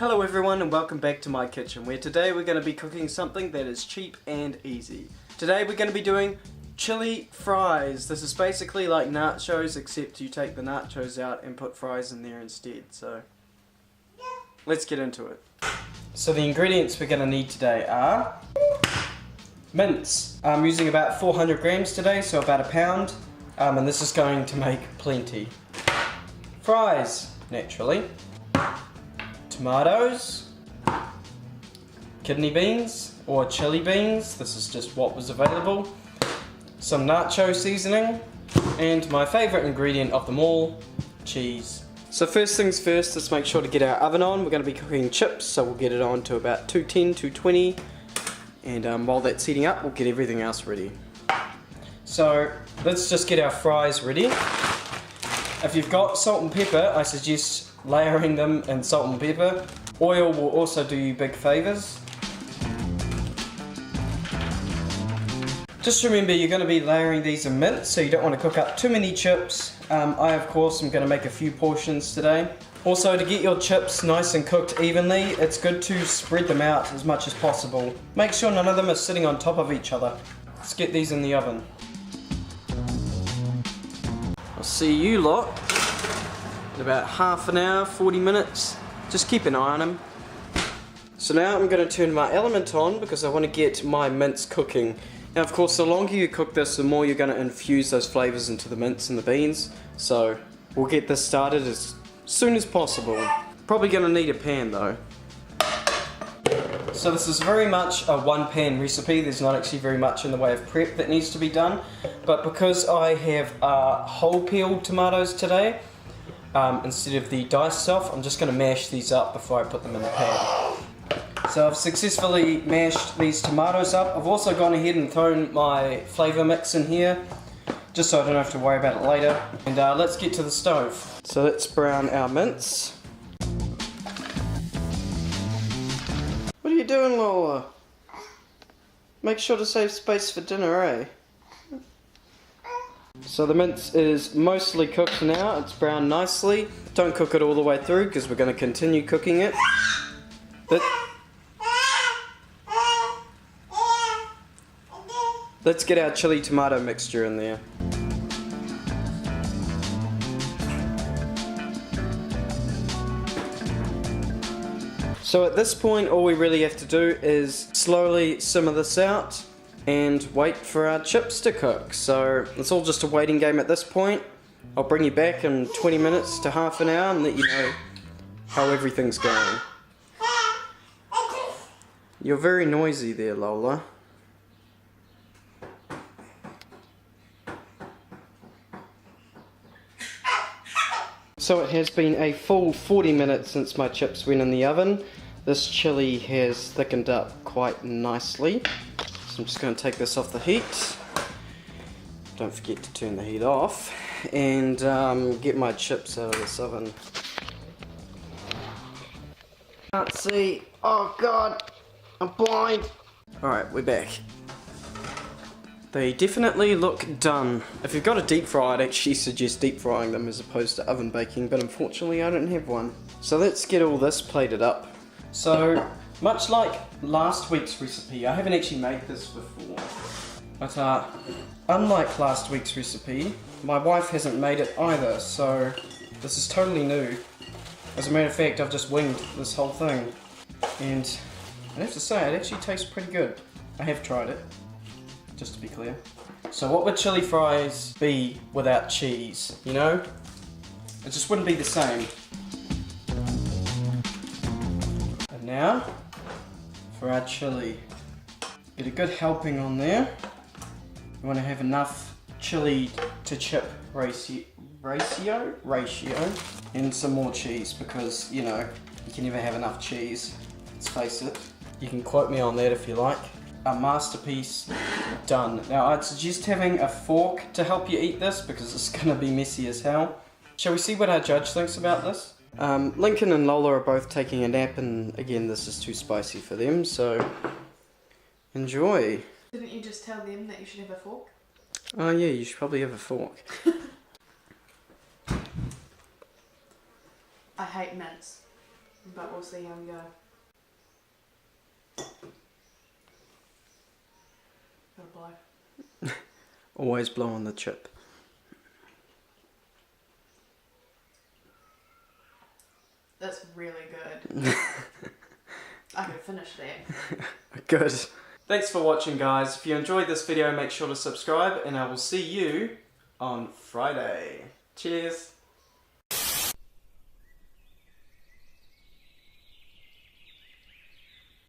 Hello everyone and welcome back to my kitchen, where today we're going to be cooking something that is cheap and easy. Today we're going to be doing chili fries. This is basically like nachos, except you take the nachos out and put fries in there instead. So let's get into it. So the ingredients we're going to need today are mince. I'm using about 400 grams today, so about a pound, and this is going to make plenty. Fries, naturally. Tomatoes, kidney beans or chili beans, this is just what was available, some nacho seasoning, and my favourite ingredient of them all, cheese. So first things first, let's make sure to get our oven on. We're going to be cooking chips, so we'll get it on to about 210, 220, and while that's heating up, we'll get everything else ready. So let's just get our fries ready. If you've got salt and pepper, I suggest layering them in salt and pepper. Oil will also do you big favours. Just remember, you're going to be layering these in mince, so you don't want to cook up too many chips. I of course am going to make a few portions today. Also, to get your chips nice and cooked evenly, it's good to spread them out as much as possible. Make sure none of them are sitting on top of each other. Let's get these in the oven. I'll see you lot in about half an hour, 40 minutes. Just keep an eye on them. So now I'm going to turn my element on because I want to get my mince cooking. Now of course, the longer you cook this, the more you're going to infuse those flavours into the mince and the beans. So we'll get this started as soon as possible. Probably going to need a pan though. So this is very much a one pan recipe. There's not actually very much in the way of prep that needs to be done. But because I have whole peeled tomatoes today, instead of the diced stuff, I'm just going to mash these up before I put them in the pan. So I've successfully mashed these tomatoes up. I've also gone ahead and thrown my flavour mix in here, just so I don't have to worry about it later. And let's get to the stove. So let's brown our mince. What are you doing, Lola? Make sure to save space for dinner, eh? So the mince is mostly cooked now, it's browned nicely. Don't cook it all the way through because we're going to continue cooking it. Let's get our chili tomato mixture in there. So at this point, all we really have to do is slowly simmer this out and wait for our chips to cook. So it's all just a waiting game at this point. I'll bring you back in 20 minutes to half an hour and let you know how everything's going. You're very noisy there, Lola. So it has been a full 40 minutes since my chips went in the oven. This chili has thickened up quite nicely. So I'm just going to take this off the heat. Don't forget to turn the heat off. And get my chips out of this oven. Can't see. Oh god, I'm blind. Alright, we're back. They definitely look done. If you've got a deep fryer, I'd actually suggest deep frying them as opposed to oven baking, but unfortunately I don't have one. So let's get all this plated up. So, much like last week's recipe, I haven't actually made this before, but unlike last week's recipe, my wife hasn't made it either, so this is totally new. As a matter of fact, I've just winged this whole thing, and I have to say, it actually tastes pretty good. I have tried it, just to be clear. So what would chili fries be without cheese, you know? It just wouldn't be the same. And now, for our chili. Get a good helping on there. You want to have enough chili to chip ratio, and some more cheese because, you know, you can never have enough cheese. Let's face it. You can quote me on that if you like. A masterpiece done. Now I'd suggest having a fork to help you eat this because it's going to be messy as hell. Shall we see what our judge thinks about this? Lincoln and Lola are both taking a nap, and again this is too spicy for them, so enjoy. Didn't you just tell them that you should have a fork? Oh yeah, you should probably have a fork. I hate mince. But we'll see how we go. Gotta blow. Always blow on the chip. That's really good. I could finish that. Good. Thanks for watching, guys. If you enjoyed this video, make sure to subscribe, and I will see you on Friday. Cheers.